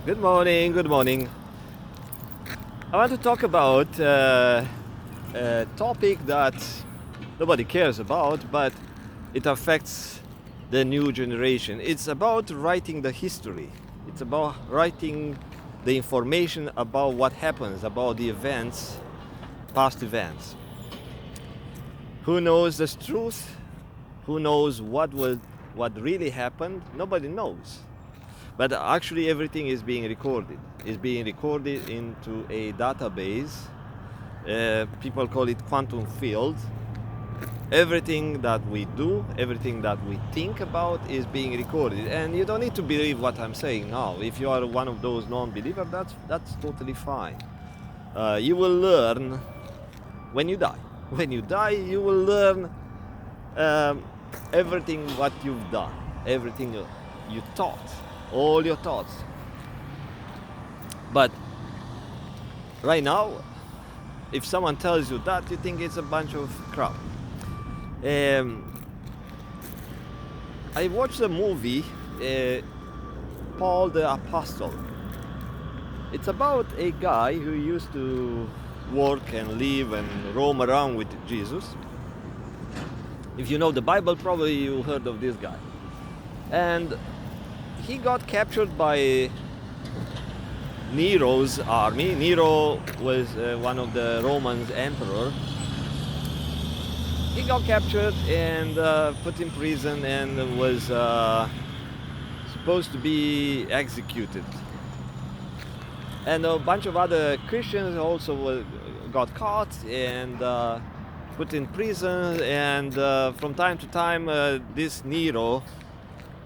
Good morning, good morning. I want to talk about a topic that nobody cares about, but it affects the new generation. It's about writing the history. It's about writing the information about what happens, about the events, past events. Who knows the truth? Who knows what really happened? Nobody knows. But actually everything is being recorded. It's being recorded into a database. People call it quantum field. Everything that we do, everything that we think about is being recorded. And you don't need to believe what I'm saying now. If you are one of those non-believers, that's totally fine. You will learn when you die. When you die, you will learn um, everything what you've done, everything you thought, all your thoughts. But right now, if someone tells you that, you think it's a bunch of crap. Um, I watched a movie, Paul the Apostle. It's about a guy who used to work and live and roam around with Jesus. If you know the Bible, probably you heard of this guy. And he got captured by Nero's army. Nero was one of the Roman emperor. He got captured and put in prison and was supposed to be executed. And a bunch of other Christians also got caught and put in prison. And from time to time, this Nero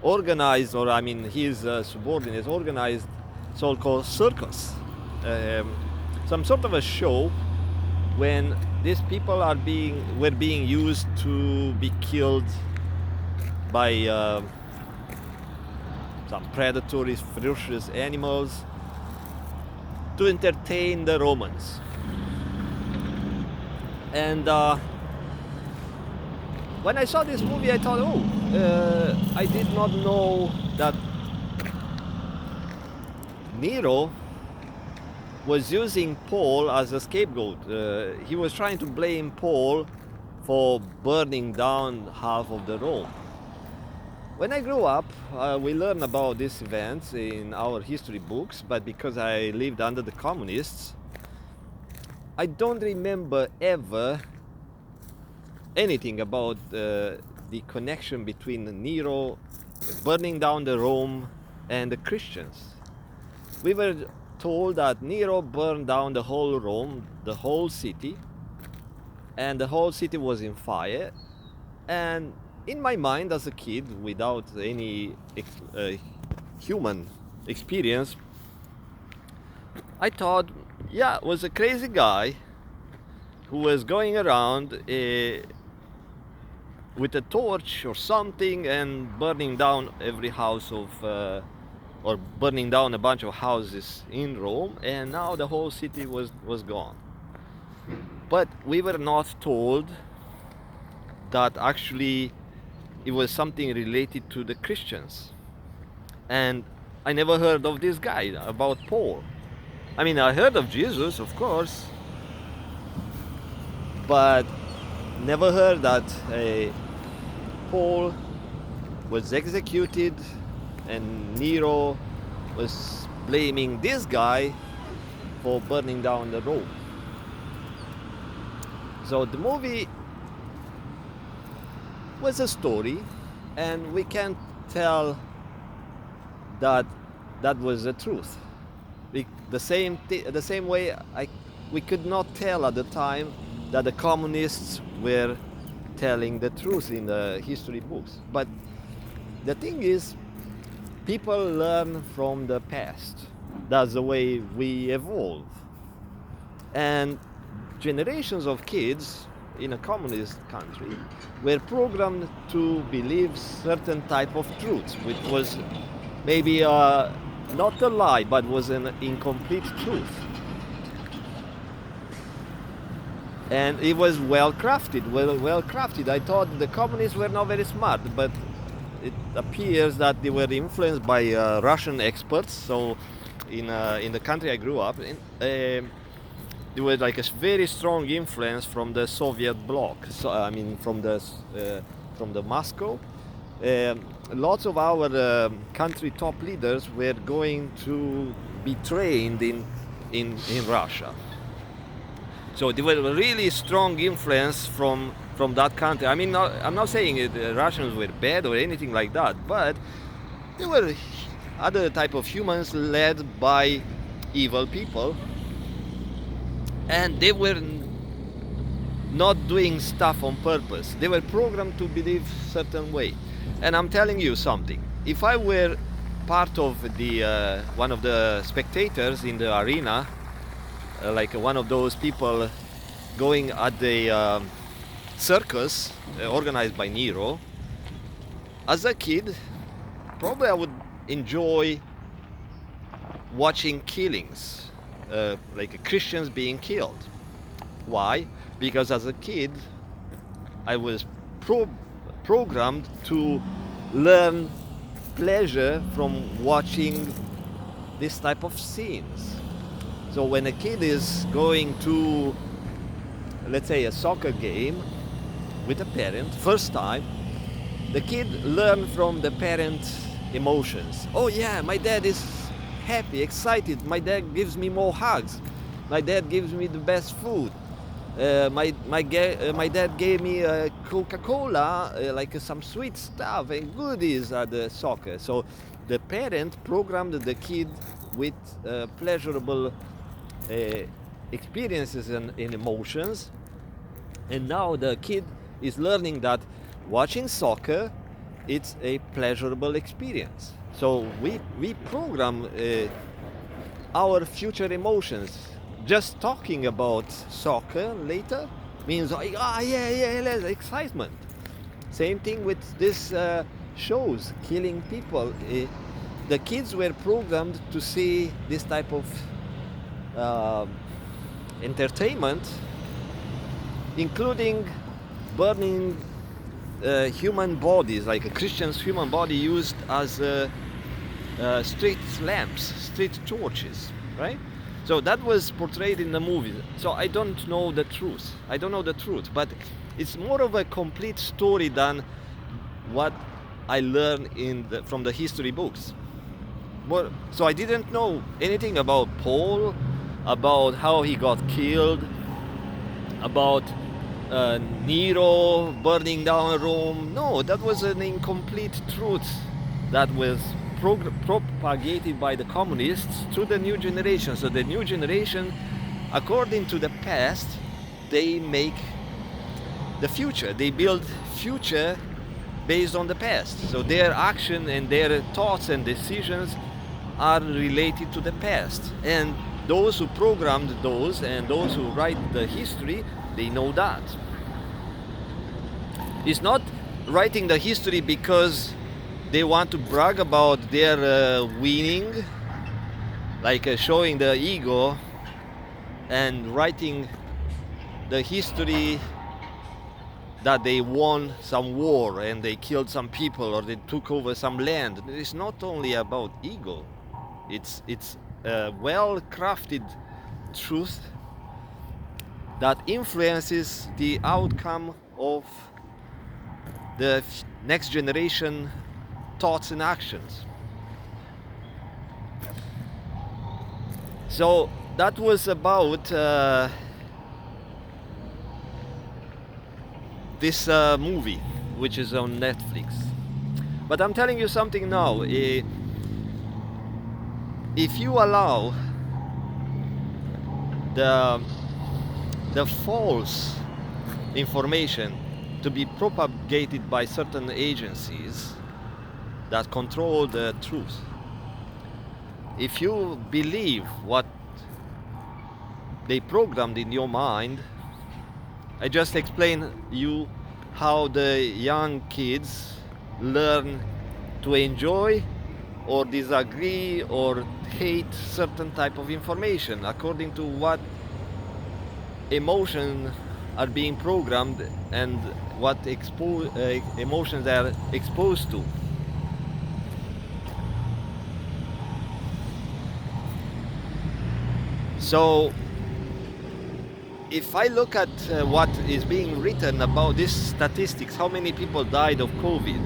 organized, or I mean his subordinates organized so-called circus, some sort of a show when these people were being used to be killed by some predatory, ferocious animals to entertain the Romans. And when I saw this movie, I thought, I did not know that Nero was using Paul as a scapegoat. He was trying to blame Paul for burning down half of the Rome. When I grew up, we learned about these events in our history books, but because I lived under the communists, I don't remember ever anything about the connection between Nero burning down the Rome and the Christians. We were told that Nero burned down the whole Rome, the whole city, and the whole city was in fire. And in my mind as a kid, without any human experience, I thought, yeah, it was a crazy guy who was going around with a torch or something and burning down every house or burning down a bunch of houses in Rome, and now the whole city was gone. But we were not told that actually it was something related to the Christians. And I never heard of this guy, about Paul. I mean, I heard of Jesus, of course, but never heard that Paul was executed and Nero was blaming this guy for burning down the Rome. So the movie was a story, and we can't tell that that was the truth. The same way we could not tell at the time that the communists were telling the truth in the history books. But the thing is, people learn from the past. That's the way we evolve. And generations of kids in a communist country were programmed to believe certain type of truths, which was maybe not a lie, but was an incomplete truth. And it was well crafted. I thought the communists were not very smart, but it appears that they were influenced by Russian experts. So in the country I grew up in, there was like a very strong influence from the Soviet bloc. So I mean, from the Moscow. Lots of our country top leaders were going to be trained in Russia. So there was a really strong influence from that country. I mean, I'm not saying the Russians were bad or anything like that, but they were other type of humans led by evil people, and they were not doing stuff on purpose. They were programmed to believe certain way. And I'm telling you something. If I were part of the one of the spectators in the arena, like one of those people going at the circus organized by Nero, as a kid, probably I would enjoy watching killings, like Christians being killed. Why? Because as a kid, I was programmed to learn pleasure from watching this type of scenes. So when a kid is going to, let's say, a soccer game with a parent, first time, the kid learns from the parent's emotions. Oh yeah, my dad is happy, excited. My dad gives me more hugs. My dad gives me the best food. My dad gave me a Coca-Cola, like some sweet stuff and goodies at the soccer. So the parent programmed the kid with pleasurable experiences and emotions, and now the kid is learning that watching soccer, it's a pleasurable experience. So we program our future emotions. Just talking about soccer later means, excitement. Same thing with this shows, killing people. The kids were programmed to see this type of entertainment, including burning human bodies, like a Christian's human body used as street lamps, street torches, right? So that was portrayed in the movie. So I don't know the truth. I don't know the truth, but it's more of a complete story than what I learned from the history books. So I didn't know anything about Paul, about how he got killed, about Nero burning down Rome. No, that was an incomplete truth that was propagated by the communists to the new generation. So the new generation, according to the past, they make the future. They build future based on the past. So their action and their thoughts and decisions are related to the past. And those who programmed those and those who write the history, they know that. It's not writing the history because they want to brag about their winning, like showing the ego, and writing the history that they won some war and they killed some people or they took over some land. It's not only about ego. It's a well-crafted truth that influences the outcome of the next generation thoughts and actions. So that was about this movie, which is on Netflix. But I'm telling you something now. If you allow the false information to be propagated by certain agencies that control the truth, if you believe what they programmed in your mind, I just explained you how the young kids learn to enjoy or disagree or hate certain type of information according to what emotions are being programmed and what emotions they are exposed to. So if I look at what is being written about these statistics, how many people died of COVID,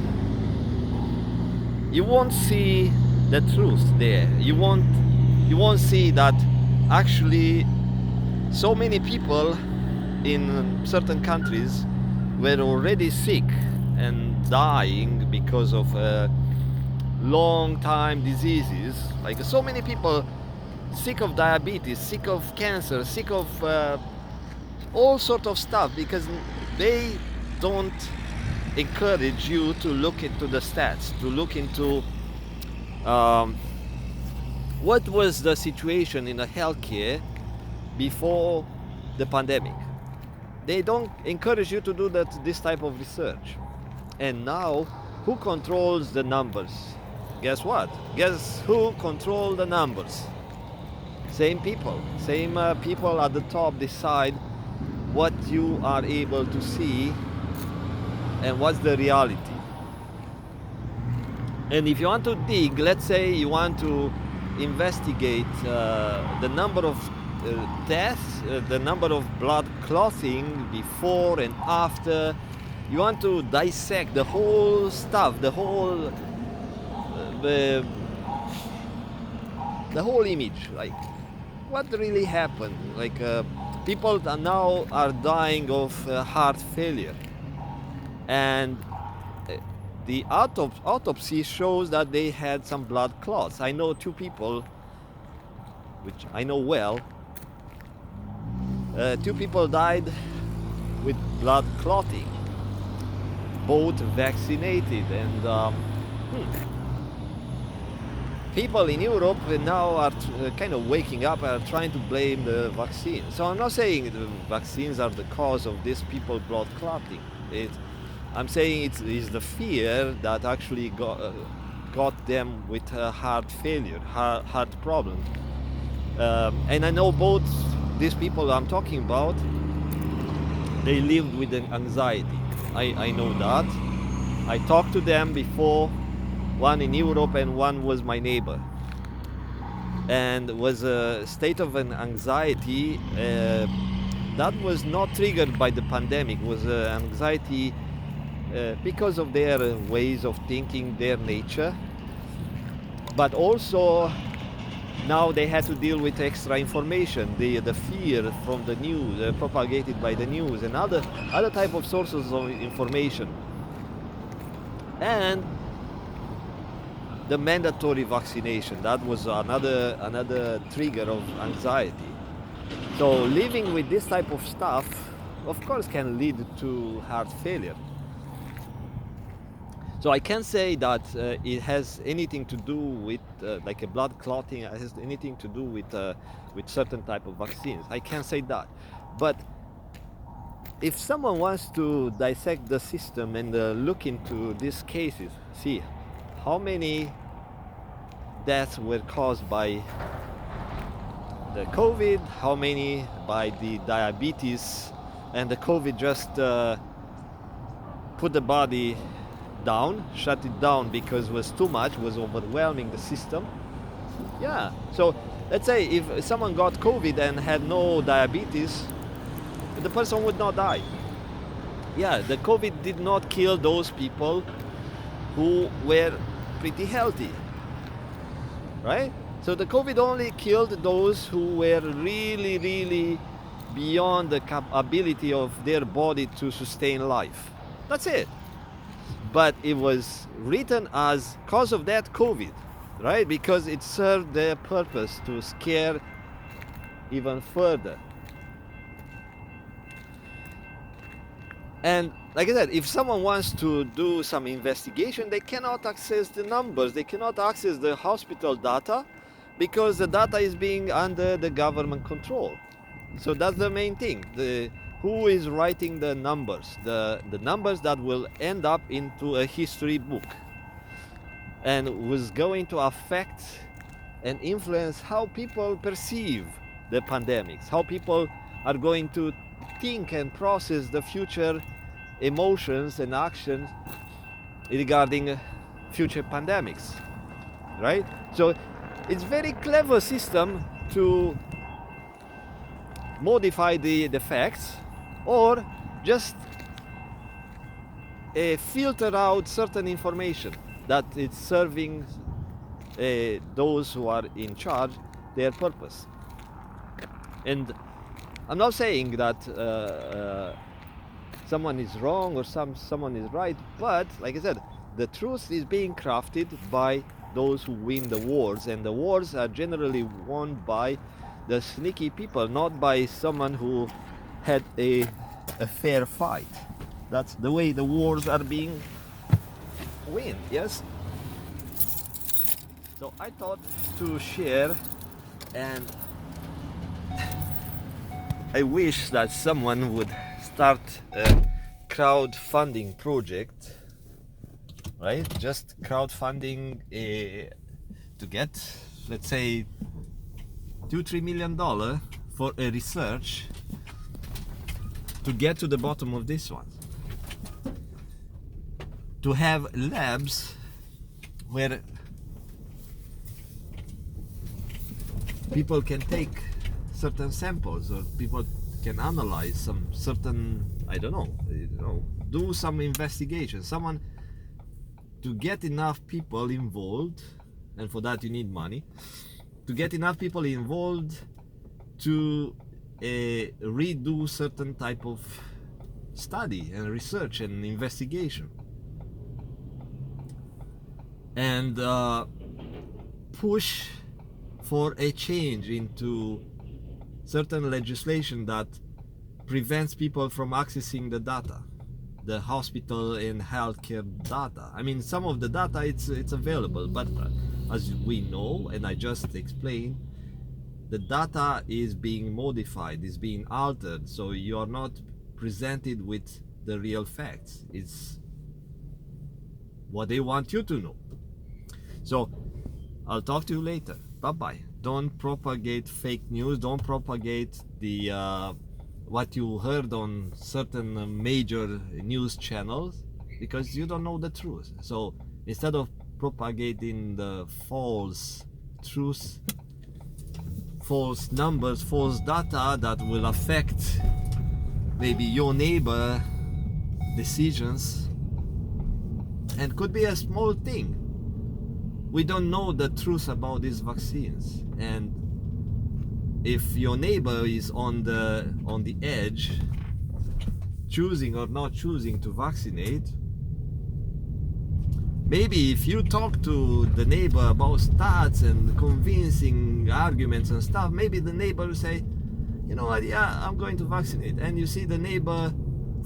you won't see the truth there. You won't see that actually so many people in certain countries were already sick and dying because of long time diseases. Like so many people sick of diabetes, sick of cancer, sick of all sort of stuff, because they don't encourage you to look into the stats, to look into um, what was the situation in the healthcare before the pandemic. They don't encourage you to do this type of research. And now, who controls the numbers? Guess what? Guess who controls the numbers? Same people. Same people at the top decide what you are able to see and what's the reality. And if you want to dig, let's say you want to investigate the number of deaths, the number of blood clotting before and after, you want to dissect the whole stuff, the whole image, like what really happened. Like people now are dying of heart failure, and the autopsy shows that they had some blood clots. I know two people, which I know well. Two people died with blood clotting, both vaccinated, and people in Europe now are kind of waking up and are trying to blame the vaccine. So I'm not saying the vaccines are the cause of these people blood clotting. I'm saying it's the fear that actually got them with heart failure, heart problems. And I know both these people I'm talking about, they lived with anxiety. I know that. I talked to them before, one in Europe and one was my neighbor. And was a state of an anxiety that was not triggered by the pandemic, was anxiety because of their ways of thinking, their nature. But also now they had to deal with extra information, the fear from the news, propagated by the news and other type of sources of information. And the mandatory vaccination, that was another trigger of anxiety. So living with this type of stuff, of course, can lead to heart failure. So I can't say that it has anything to do with like a blood clotting. It has anything to do with certain type of vaccines. I can't say that. But if someone wants to dissect the system and look into these cases, see how many deaths were caused by the COVID, how many by the diabetes, and the COVID just put the body down, shut it down because it was too much, was overwhelming the system. Yeah, so let's say if someone got COVID and had no diabetes, the person would not die. Yeah, the COVID did not kill those people who were pretty healthy, right? So the COVID only killed those who were really, really beyond the ability of their body to sustain life. That's it. But it was written as cause of that COVID, right? Because it served their purpose to scare even further. And like I said, if someone wants to do some investigation, they cannot access the numbers, they cannot access the hospital data, because the data is being under the government control. So that's the main thing. Who is writing the numbers? The numbers that will end up into a history book and was going to affect and influence how people perceive the pandemics, how people are going to think and process the future emotions and actions regarding future pandemics, right? So it's very clever system to modify the facts, or just filter out certain information that is serving those who are in charge their purpose. And I'm not saying that someone is wrong or someone is right, but like I said, the truth is being crafted by those who win the wars, and the wars are generally won by the sneaky people, not by someone who had a fair fight. That's the way the wars are being won, yes? So I thought to share, and I wish that someone would start a crowdfunding project, right? Just crowdfunding to get, let's say, $2-3 million for a research to get to the bottom of this one. To have labs where people can take certain samples, or people can analyze some certain, I don't know, do some investigation. Someone to get enough people involved, and for that you need money, to get enough people involved to redo certain type of study and research and investigation, and push for a change into certain legislation that prevents people from accessing the data, the hospital and healthcare data. I mean, some of the data it's available, but as we know, and I just explained, the data is being modified, is being altered, so you are not presented with the real facts. It's what they want you to know. So I'll talk to you later. Bye bye. Don't propagate fake news. Don't propagate the what you heard on certain major news channels, because you don't know the truth. So instead of propagating the false truth, false numbers, false data that will affect maybe your neighbor decisions, and could be a small thing. We don't know the truth about these vaccines, and if your neighbor is on the edge, choosing or not choosing to vaccinate, maybe if you talk to the neighbor about stats and convincing arguments and stuff, maybe the neighbor will say, you know what, yeah, I'm going to vaccinate. And you see the neighbor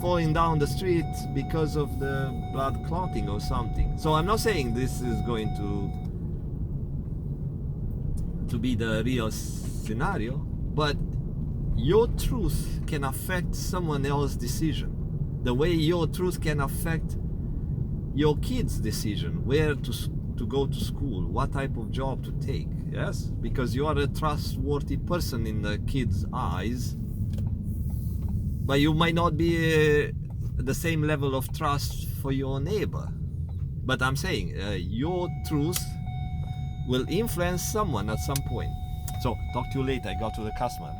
falling down the street because of the blood clotting or something. So I'm not saying this is going to be the real scenario, but your truth can affect someone else's decision, the way your truth can affect your kid's decision, where to go to school, what type of job to take. Yes, because you are a trustworthy person in the kid's eyes, but you might not be the same level of trust for your neighbor. But I'm saying your truth will influence someone at some point. So talk to you later. I got to the customer.